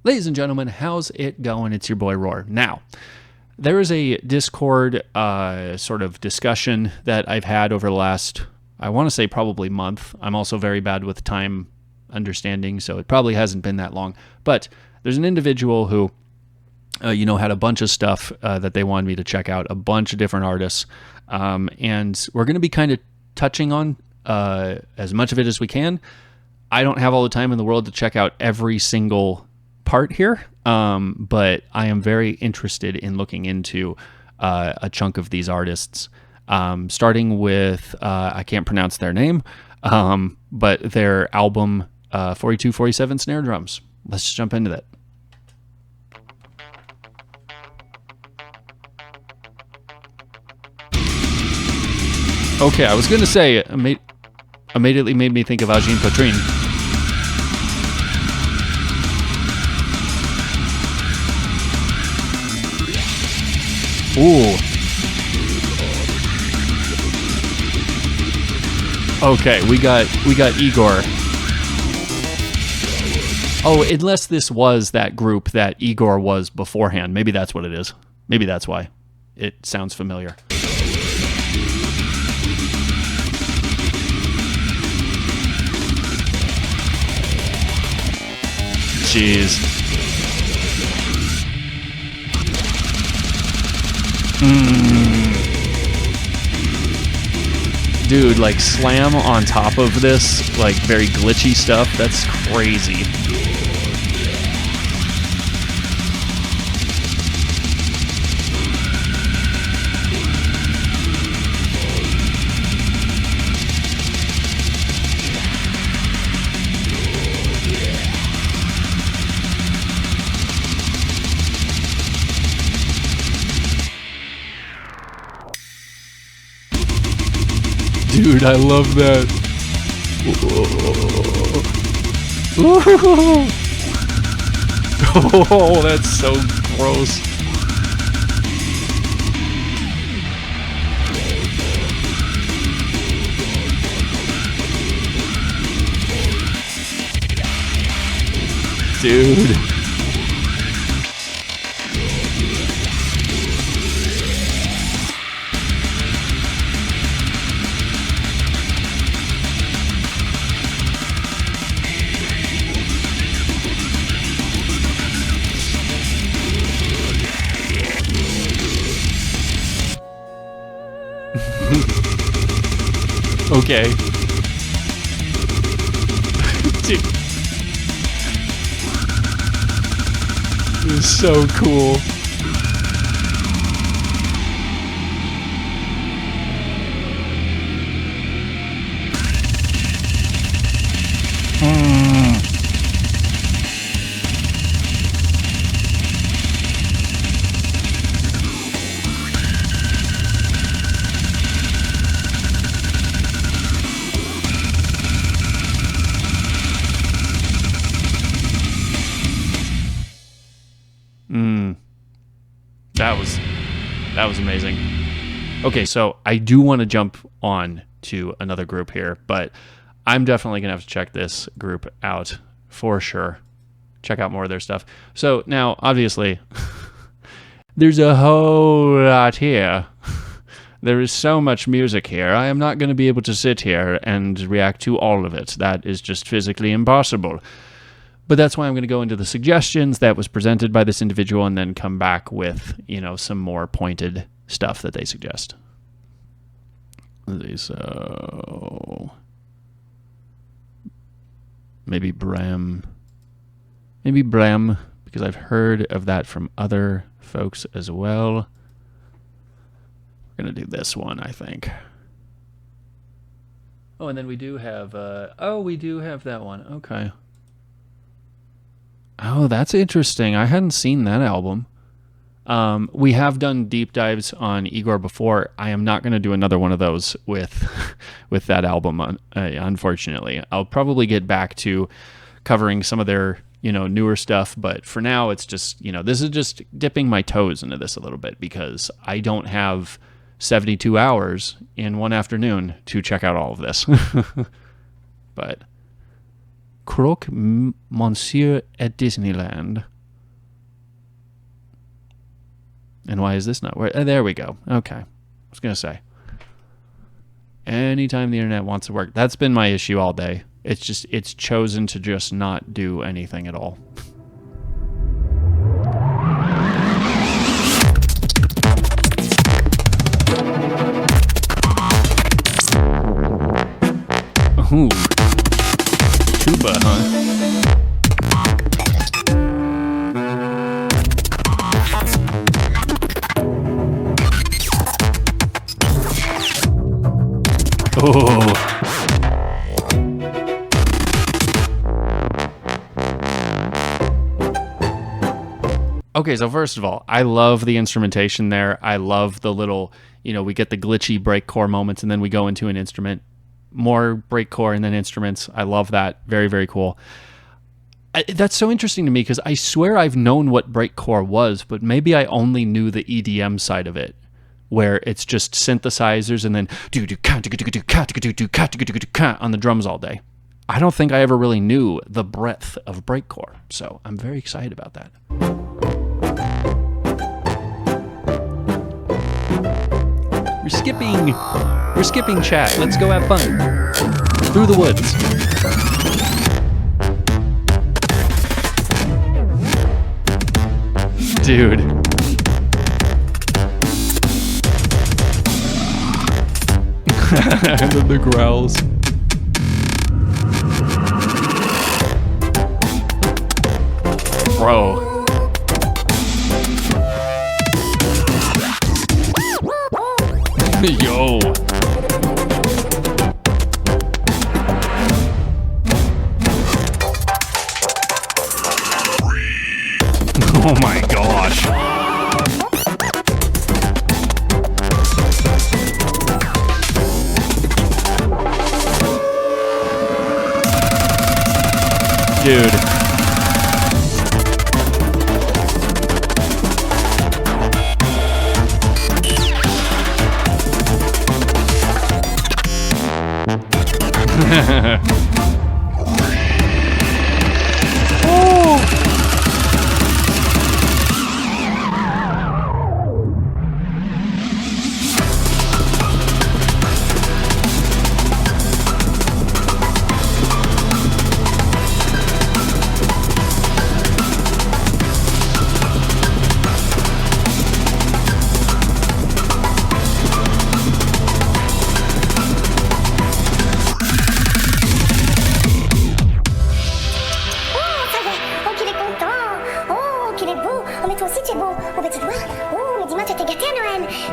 Ladies and gentlemen, how's it going? It's your boy Roar. Now, there is a Discord sort of discussion that I've had over the last, I want to say probably month. I'm also very bad with time understanding, so it probably hasn't been that long. But there's an individual who, had a bunch of stuff that they wanted me to check out, a bunch of different artists. And we're going to be kind of touching on as much of it as we can. I don't have all the time in the world to check out every single part here, but I am very interested in looking into a chunk of these artists, starting with, I can't pronounce their name, but their album 4247 Snare Drums. Let's jump into that. Okay, I was going to say, immediately made me think of Ajin Potrine. Ooh. Okay, we got Igor. Oh, unless this was that group that Igor was beforehand. Maybe that's what it is. Maybe that's why. It sounds familiar. Jeez. Dude, like slam on top of this, like very glitchy stuff, that's crazy. Dude, I love that. Oh, that's so gross. Dude. Okay. Dude. This is so cool. That was amazing. Okay, so I do want to jump on to another group here, but I'm definitely going to have to check this group out for sure. Check out more of their stuff. So now, obviously, there's a whole lot here. There is so much music here. I am not going to be able to sit here and react to all of it. That is just physically impossible. But that's why I'm going to go into the suggestions that was presented by this individual and then come back with, some more pointed stuff that they suggest. So maybe Brem, because I've heard of that from other folks as well. We're going to do this one, I think. Oh, and then we do have, we do have that one. Okay. Oh, that's interesting. I hadn't seen that album. We have done deep dives on Igor before. I am not going to do another one of those with that album, unfortunately. I'll probably get back to covering some of their, newer stuff, but for now it's just, this is just dipping my toes into this a little bit because I don't have 72 hours in one afternoon to check out all of this. But Croque Monsieur at Disneyland. And why is this not working? There we go. Okay. I was going to say. Anytime the internet wants to work. That's been my issue all day. It's chosen to just not do anything at all. Ooh. Tuba, huh? Oh. Okay, so first of all, I love the instrumentation there. I love the little, we get the glitchy breakcore moments and then we go into an instrument. More breakcore and then instruments. I love that. Very, very cool. That's so interesting to me because I swear I've known what breakcore was, but maybe I only knew the EDM side of it, where it's just synthesizers and then on the drums all day. I don't think I ever really knew the breadth of breakcore, so I'm very excited about that. We're skipping chat. Let's go have fun. Through the woods. Dude. And then the growls. Bro. Yo. Oh my gosh. Dude. Oh.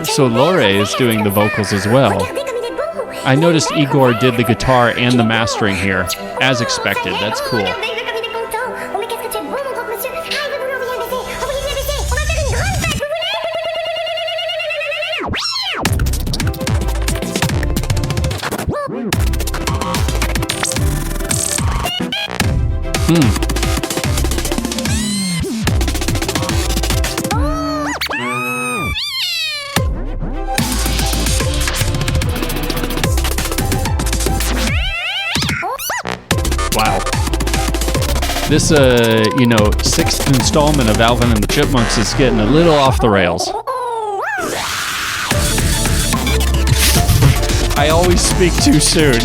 So Lore is doing the vocals as well. I noticed Igor did the guitar and the mastering here, as expected. That's cool. Wow. This, sixth installment of Alvin and the Chipmunks is getting a little off the rails. I always speak too soon.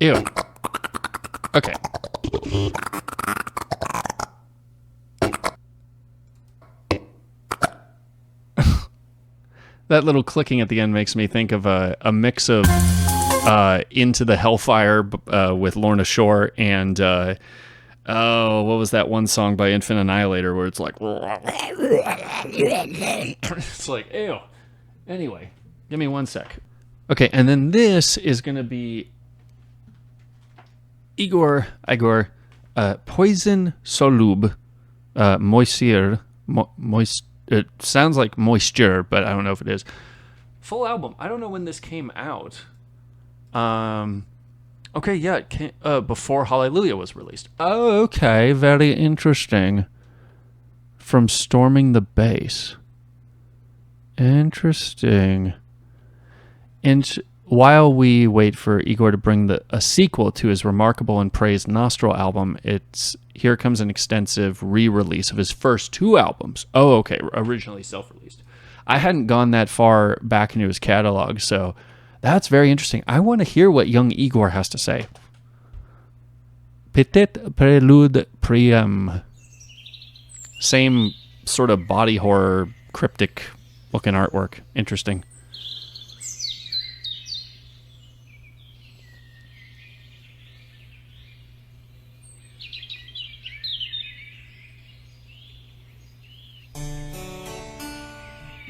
Ew. Okay. That little clicking at the end makes me think of a mix of Into the Hellfire with Lorna Shore and what was that one song by Infant Annihilator where it's like it's like ew. Anyway, give me one sec. Okay, and then this is gonna be Igor Poison Solub Moisture. It sounds like moisture, but I don't know if it is. Full album. I don't know when this came out. Okay, yeah, it came, before Hallelujah was released. Oh, okay, very interesting. From Storming the Bass. Interesting. And while we wait for Igor to bring a sequel to his remarkable and praised Nostril album, here comes an extensive re-release of his first 2 albums. Oh, okay, originally self-released. I hadn't gone that far back into his catalog, so that's very interesting. I want to hear what young Igor has to say. Petit Prélude Priem. Same sort of body horror, cryptic looking artwork. Interesting.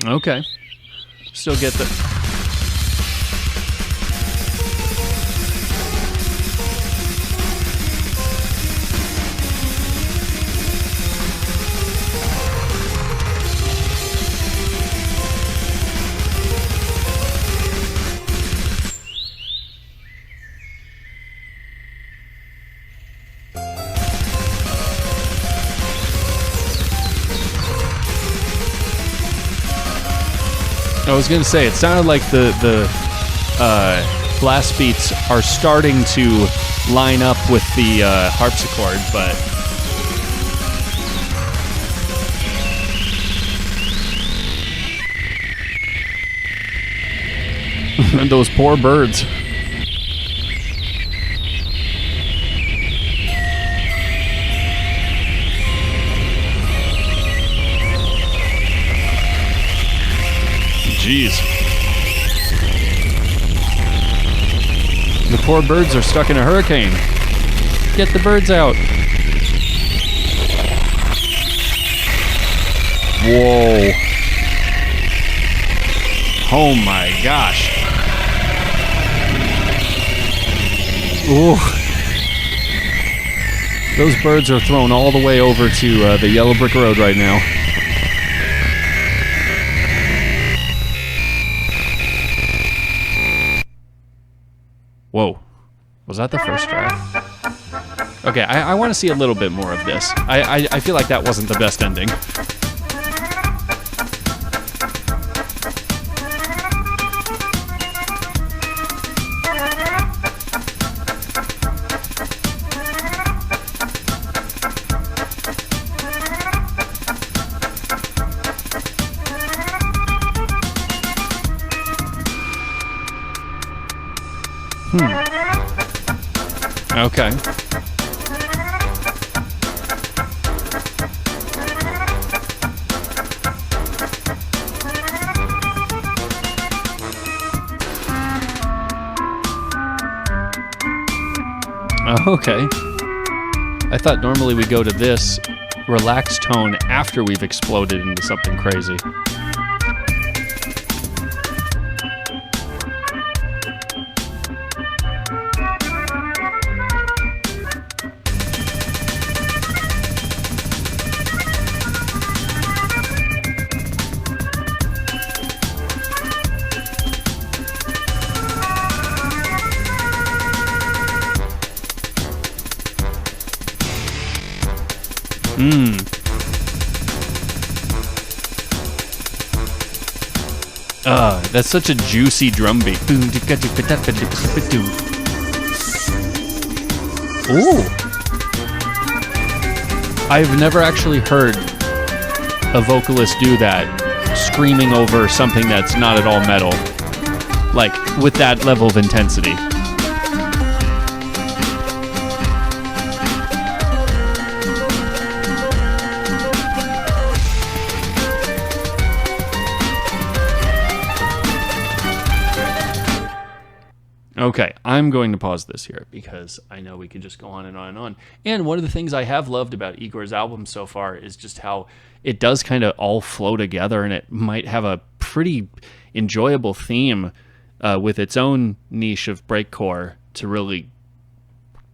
Okay. Still get the... I was going to say, it sounded like the blast beats are starting to line up with the harpsichord, but... And those poor birds. Jeez. The poor birds are stuck in a hurricane. Get the birds out. Whoa. Oh my gosh. Ooh. Those birds are thrown all the way over to the Yellow Brick Road right now. Whoa. Was that the first track? Okay, I want to see a little bit more of this. I feel like that wasn't the best ending. Okay. Okay. I thought normally we go to this relaxed tone after we've exploded into something crazy. That's such a juicy drum beat. Ooh. I've never actually heard a vocalist do that, screaming over something that's not at all metal. Like, with that level of intensity. Okay, I'm going to pause this here because I know we could just go on and on and on. And one of the things I have loved about Igor's album so far is just how it does kind of all flow together, and it might have a pretty enjoyable theme with its own niche of breakcore to really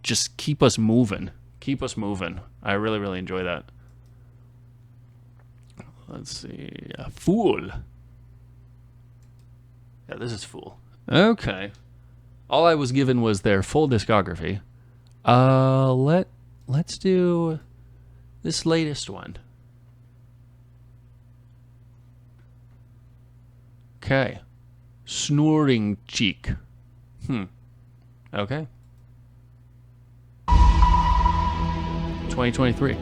just keep us moving. Keep us moving. I really, really enjoy that. Let's see. Fool. Yeah, this is Fool. Okay. All I was given was their full discography. Let's do this latest one. Okay. Snoring Cheek. Okay. 2023.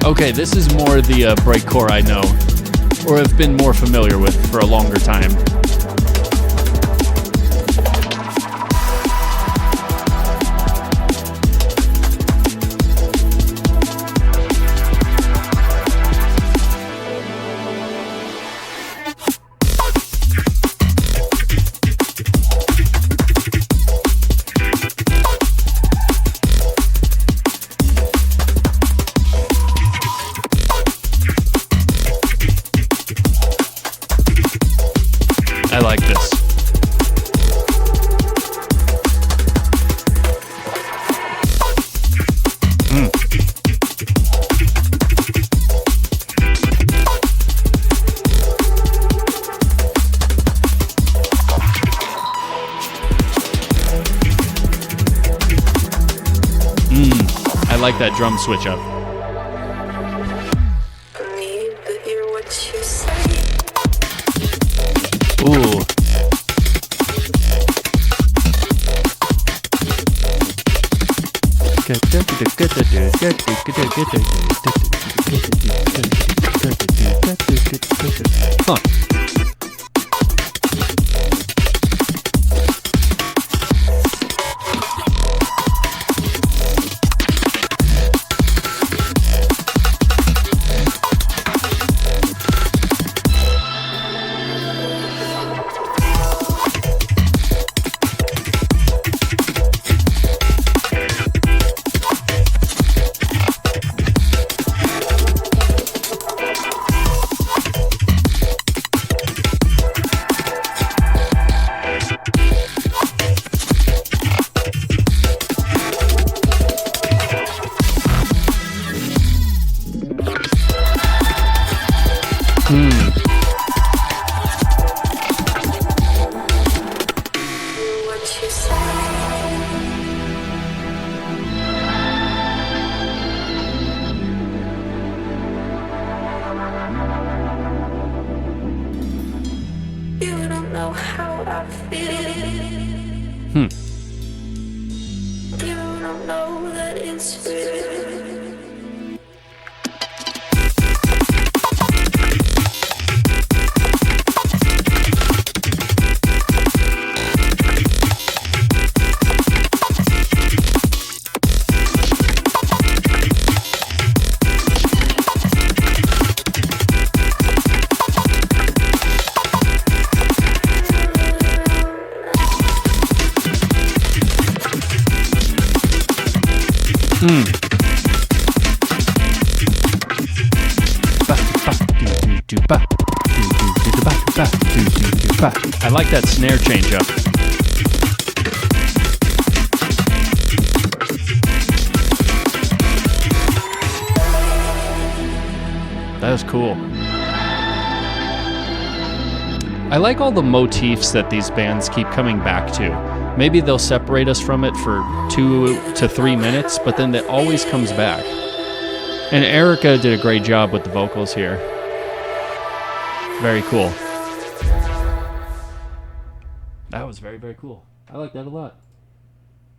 Okay, this is more the breakcore I know, or have been more familiar with for a longer time. I like this. I like that drum switch up. Ooh. Huh. You don't know how I feel. You don't know that it's real. I like that snare change up. That was cool. I like all the motifs that these bands keep coming back to. Maybe they'll separate us from it for 2 to 3 minutes, but then it always comes back. And Erica did a great job with the vocals here. Very cool. That was very, very cool. I like that a lot.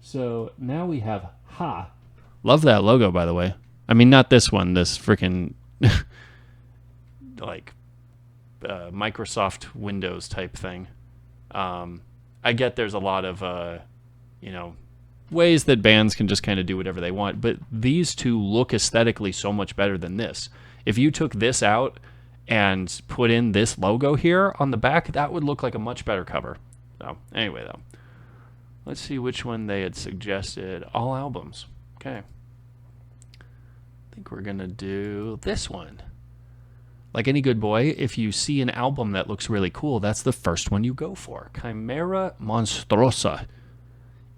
So now we have Ha. Love that logo, by the way. I mean, not this one. This freaking like Microsoft Windows type thing. I get there's a lot of, ways that bands can just kind of do whatever they want, but these two look aesthetically so much better than this. If you took this out and put in this logo here on the back, that would look like a much better cover. So, anyway, though. Let's see which one they had suggested. All albums. Okay. I think we're going to do this one. Like any good boy, if you see an album that looks really cool, that's the first one you go for. Chimera Monstrosa,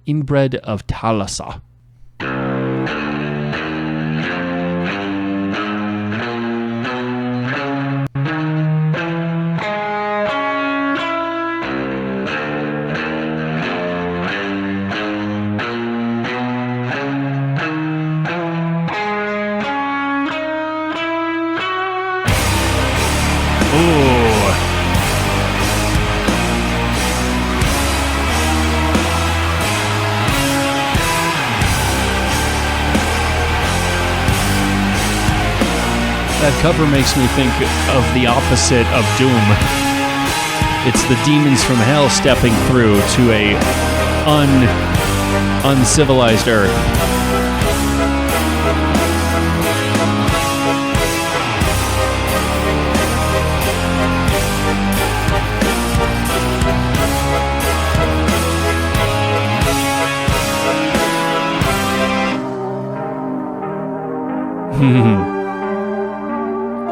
Inbred of Thalassa. That cover makes me think of the opposite of Doom. It's the demons from hell stepping through to a uncivilized earth.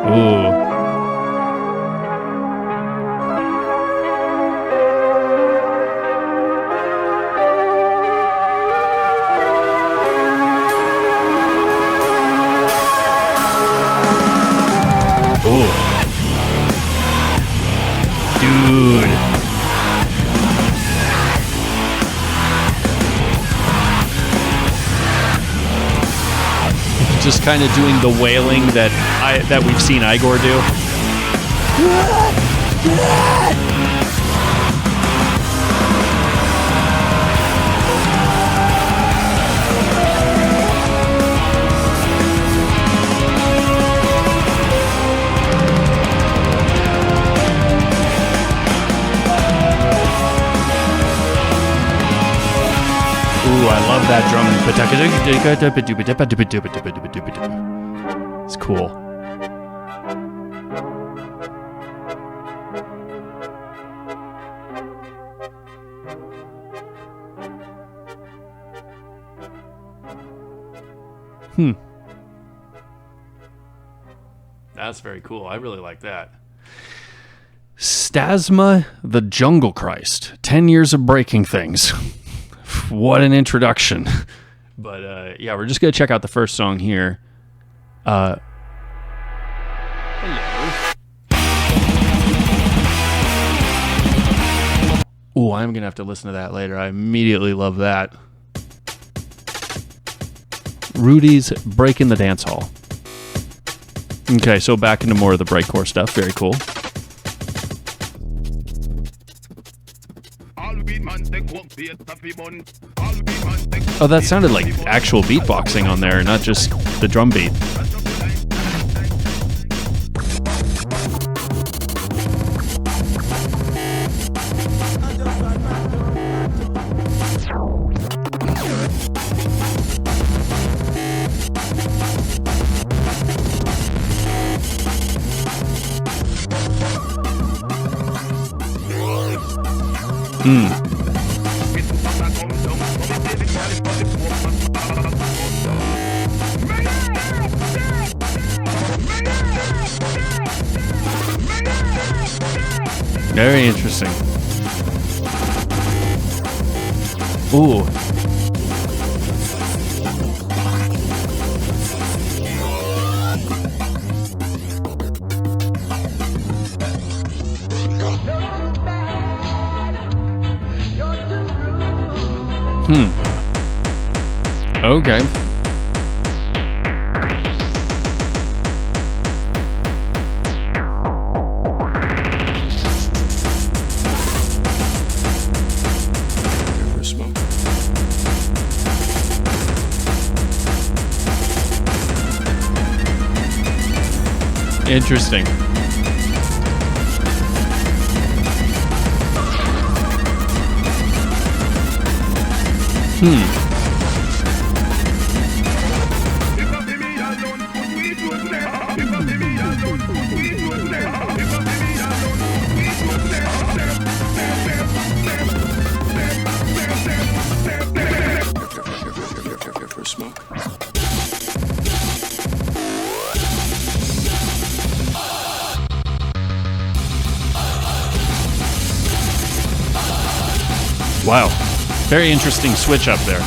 Ooh. Ooh. Dude. Just kind of doing the wailing that we've seen Igor do. Ooh, I love that drum. It's cool. That's very cool. I really like that. Stasma the Jungle Christ. 10 years of breaking things. What an introduction. But yeah, we're just going to check out the first song here. Hello. Ooh, I'm going to have to listen to that later. I immediately love that. Rudy's Breaking the Dance Hall. Okay, so back into more of the breakcore stuff. Very cool. Oh, that sounded like actual beatboxing on there, not just the drum beat. Very interesting. Ooh. Okay. Interesting. For a smoke. Wow. Very interesting switch up there.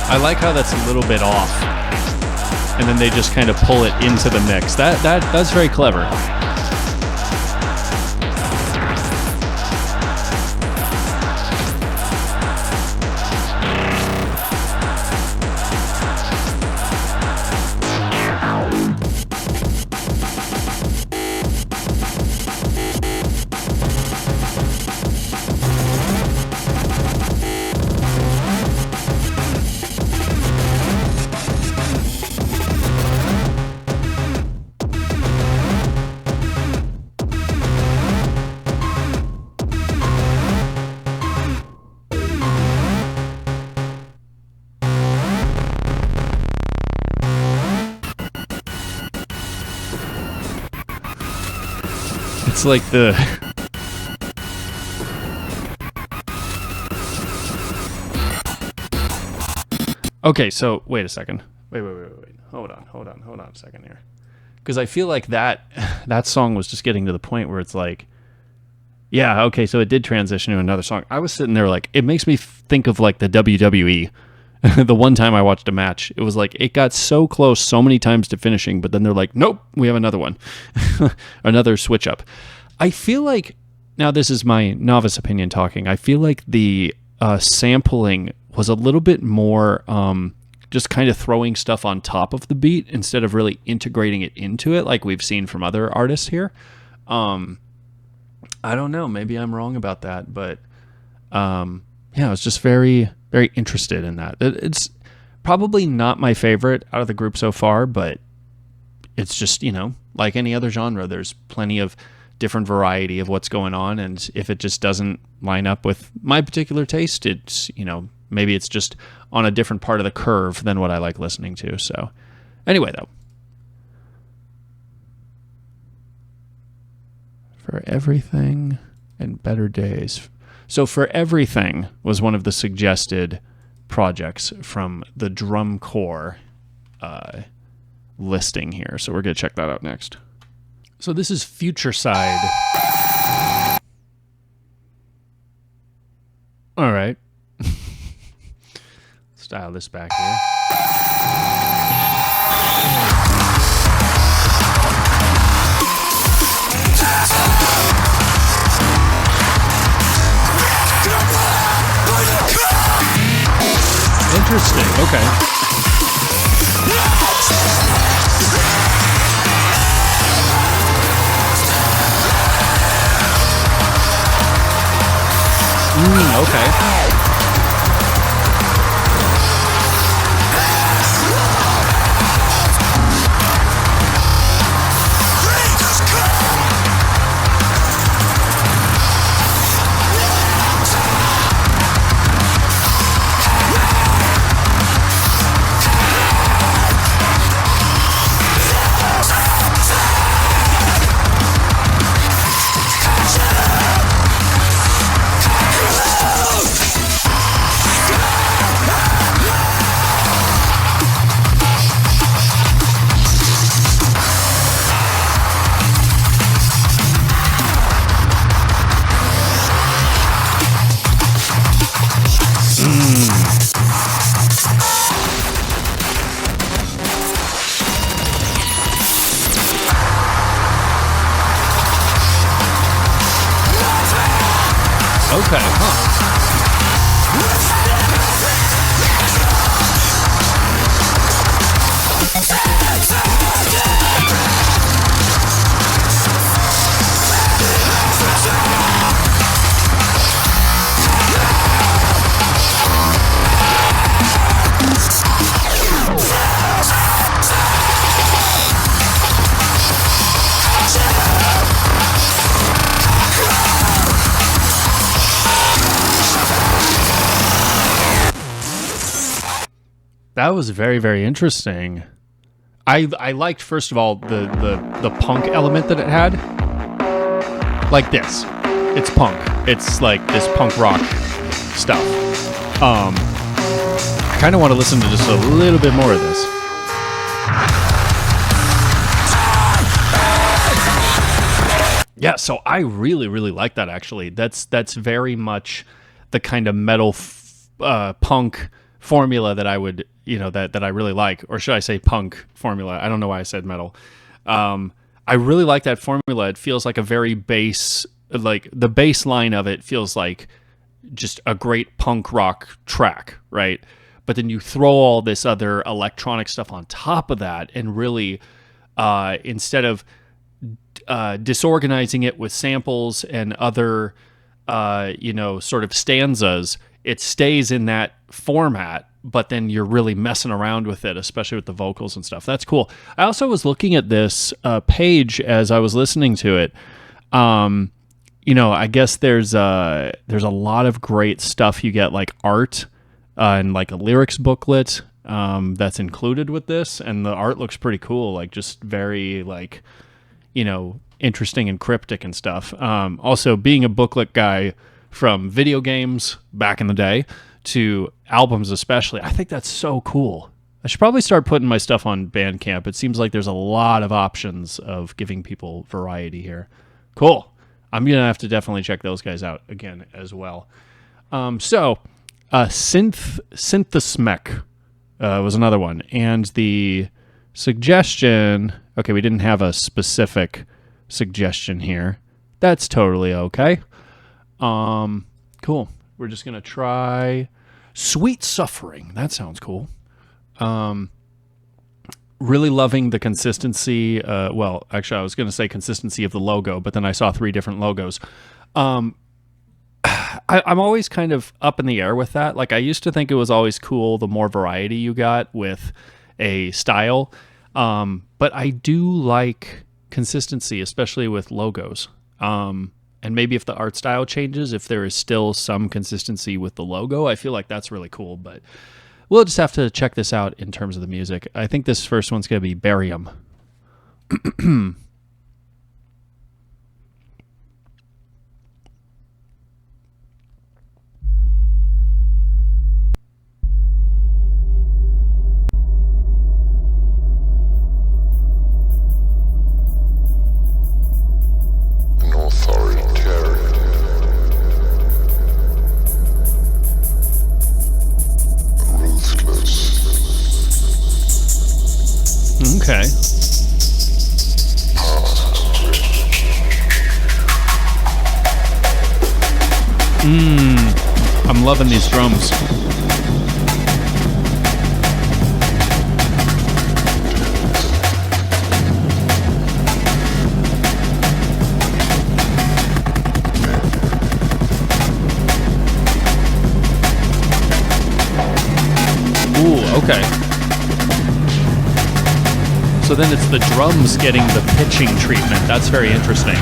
I like how that's a little bit off, and then they just kind of pull it into the mix. That's very clever. It's like the... Okay, so wait a second. Wait. Hold on a second here. Because I feel like that song was just getting to the point where it's like, yeah, okay, so it did transition to another song. I was sitting there like, it makes me think of like the WWE. The one time I watched a match, it was like it got so close so many times to finishing, but then they're like, nope, we have another one. Another switch up. I feel like, now this is my novice opinion talking, I feel like the sampling was a little bit more just kind of throwing stuff on top of the beat instead of really integrating it into it like we've seen from other artists here. I don't know, maybe I'm wrong about that, but yeah, I was just very, very interested in that. It's probably not my favorite out of the group so far, but it's just, you know, like any other genre, there's plenty of different variety of what's going on, and if it just doesn't line up with my particular taste, it's, you know, maybe it's just on a different part of the curve than what I like listening to. So anyway, though, For Everything and Better Days. So For Everything was one of the suggested projects from the Drum Corps listing here. So we're going to check that out next. So this is Future Side. All right. Let's dial this back here. Interesting. Okay. Okay. Okay. Huh. That was very, very interesting. I liked, first of all, the punk element that it had. Like this. It's punk. It's like this punk rock stuff. I kind of want to listen to just a little bit more of this. Yeah, so I really, really like that, actually. That's very much the kind of metal punk formula that I would, that I really like. Or should I say punk formula? I don't know why I said metal. I really like that formula. It feels like a very bass, like the bass line of it feels like just a great punk rock track, right? But then you throw all this other electronic stuff on top of that and really, instead of disorganizing it with samples and other, sort of stanzas, it stays in that format, but then you're really messing around with it, especially with the vocals and stuff. That's cool. I also was looking at this page as I was listening to it. I guess there's a lot of great stuff. You get like art and like a lyrics booklet that's included with this, and the art looks pretty cool, like just very like, interesting and cryptic and stuff. Also, being a booklet guy from video games back in the day to albums especially, I think that's so cool. I should probably start putting my stuff on Bandcamp. It seems like there's a lot of options of giving people variety here. Cool. I'm going to have to definitely check those guys out again as well. Synthesmech was another one. And the suggestion... Okay, we didn't have a specific suggestion here. That's totally okay. Cool. We're just going to try Sweet Suffering. That sounds cool. Really loving the consistency. Actually, I was going to say consistency of the logo, but then I saw 3 different logos. I'm always kind of up in the air with that. Like, I used to think it was always cool the more variety you got with a style. But I do like consistency, especially with logos. And maybe if the art style changes, if there is still some consistency with the logo, I feel like that's really cool. But we'll just have to check this out in terms of the music. I think this first one's going to be Barium. An authoritarian, ruthless. Okay. I'm loving these drums. Ooh, okay. So then it's the drums getting the pitching treatment. That's very interesting.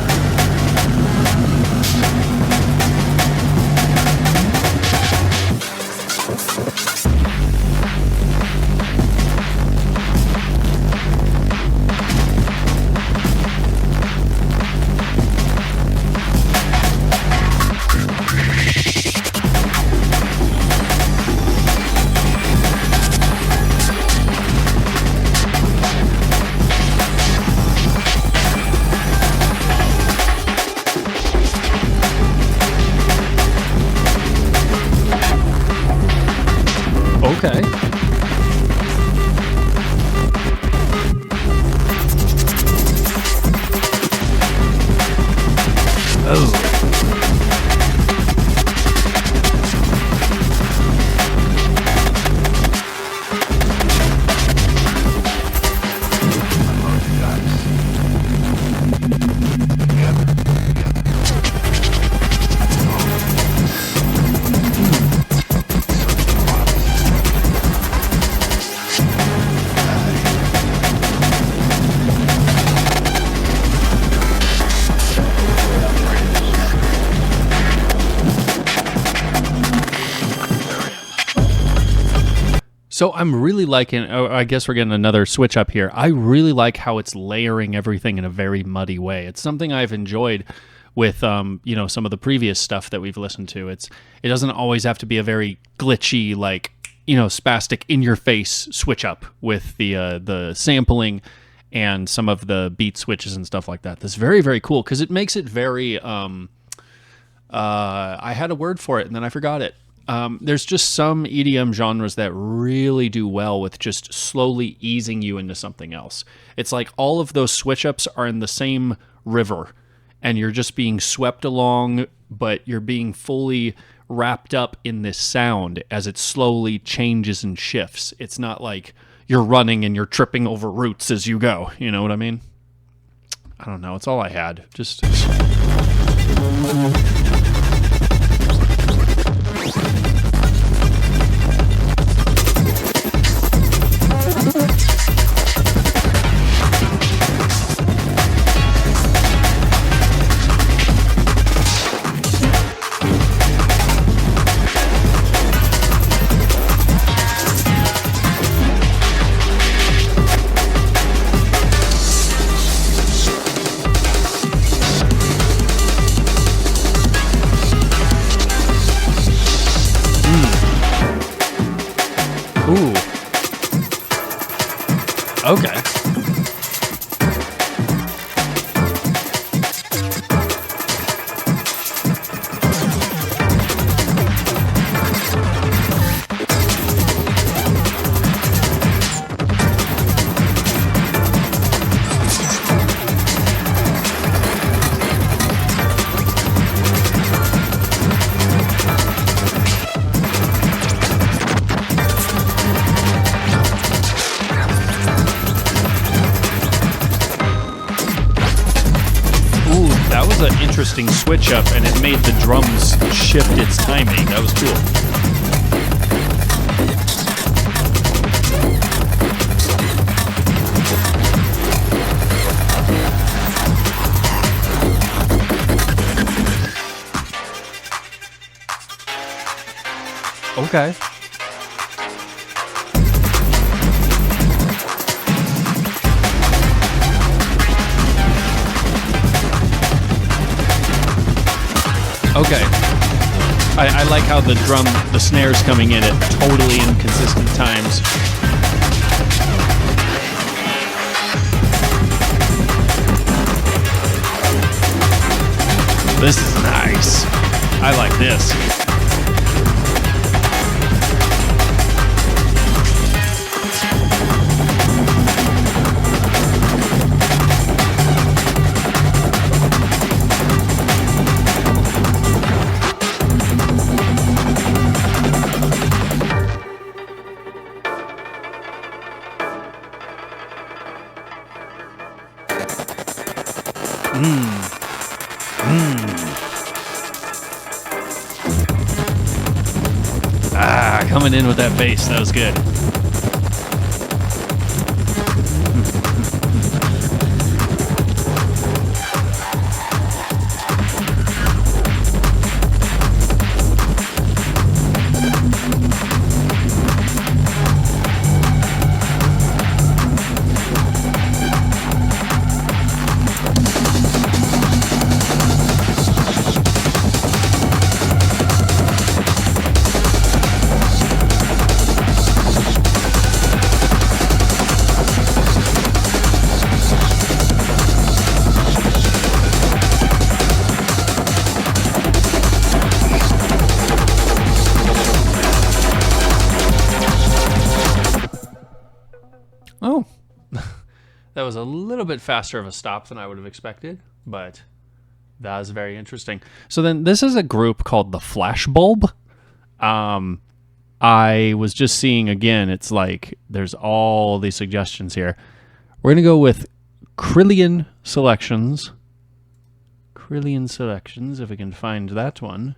Okay. Oh. So I'm really liking, I guess we're getting another switch up here. I really like how it's layering everything in a very muddy way. It's something I've enjoyed with, some of the previous stuff that we've listened to. It doesn't always have to be a very glitchy, spastic in your face switch up with the sampling and some of the beat switches and stuff like that. That's very, very cool because it makes it very, I had a word for it and then I forgot it. There's just some EDM genres that really do well with just slowly easing you into something else. It's like all of those switch ups are in the same river and you're just being swept along, but you're being fully wrapped up in this sound as it slowly changes and shifts. It's not like you're running and you're tripping over roots as you go. You know what I mean? I don't know. It's all I had. Just... Ooh. Okay. An interesting switch up and it made the drums shift its timing. That was cool. Okay. Okay. I like how the snare's coming in at totally inconsistent times. This is nice. I like this. Coming in with that bass, that was good. Oh, that was a little bit faster of a stop than I would have expected, but that was very interesting. So then this is a group called the Flashbulb. I was just seeing again, it's like there's all these suggestions here. We're going to go with Krillian Selections. Krillian Selections, if we can find that one.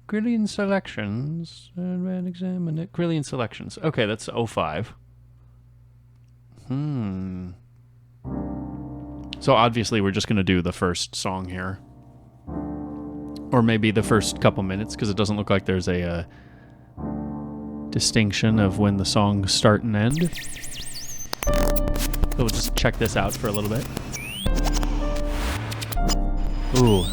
Krillian Selections. Examine it. Krillian Selections. Okay, that's 05. So obviously we're just going to do the first song here. Or maybe the first couple minutes, because it doesn't look like there's a distinction of when the songs start and end. So we'll just check this out for a little bit. Ooh.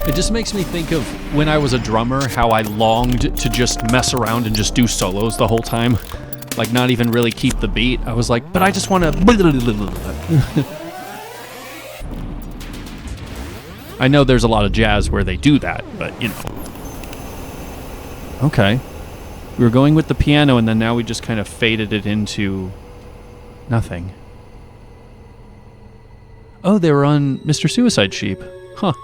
It just makes me think of when I was a drummer, how I longed to just mess around and just do solos the whole time. Like, not even really keep the beat. I was like, but I just want to... I know there's a lot of jazz where they do that, but, you know. Okay. We were going with the piano, and then now we just kind of faded it into nothing. Oh, they were on Mr. Suicide Sheep. Huh.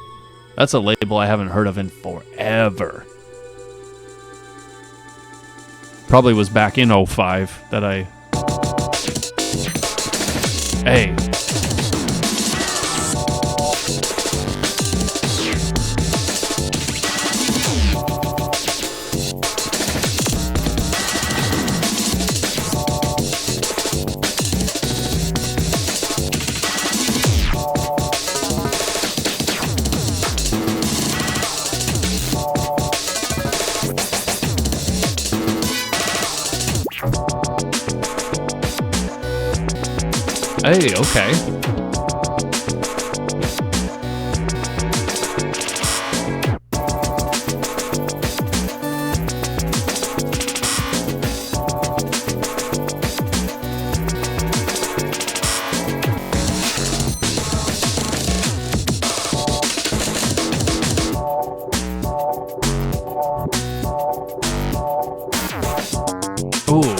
That's a label I haven't heard of in forever. Probably was back in 05 that I... Hey. Hey, okay. Ooh.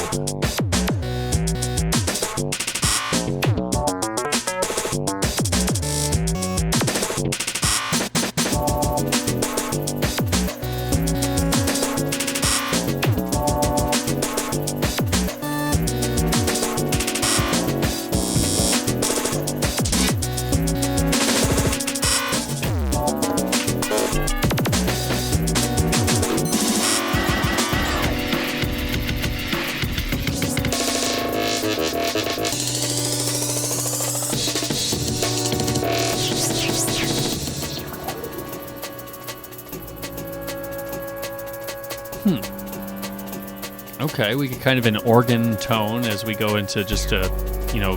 Okay, we get kind of an organ tone as we go into just a, you know,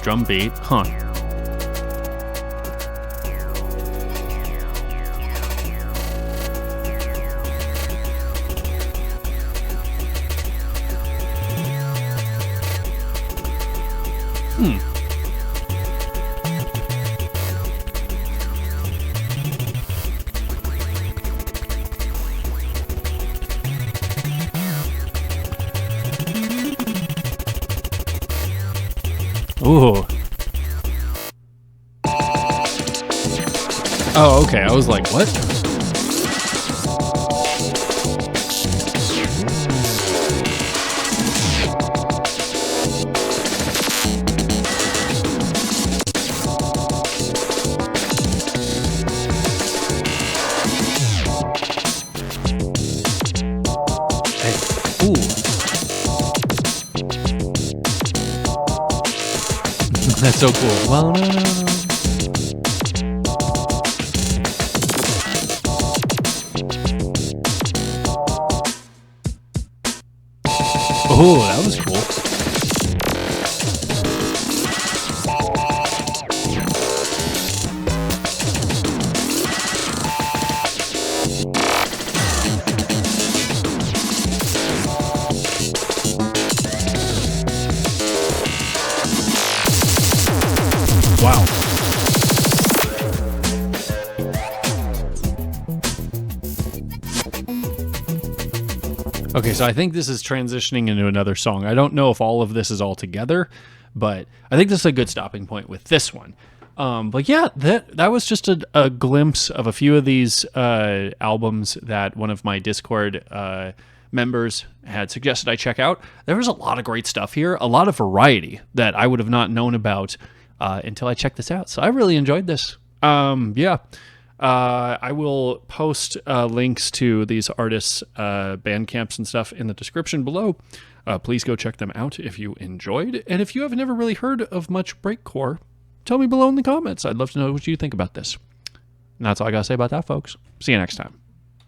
drum beat. Huh. Ooh. Oh, okay. I was like, what? Hey. Ooh. That's so cool. Well, no. Oh, that was cool. Wow. Okay, so I think this is transitioning into another song. I don't know if all of this is all together, but I think this is a good stopping point with this one. But yeah, that was just a glimpse of a few of these albums that one of my Discord members had suggested I check out. There was a lot of great stuff here, a lot of variety that I would have not known about until I checked this out. So I really enjoyed this. Yeah, I will post links to these artists' band camps and stuff in the description below. Please go check them out if you enjoyed. And if you have never really heard of much breakcore, tell me below in the comments. I'd love to know what you think about this. And that's all I got to say about that, folks. See you next time.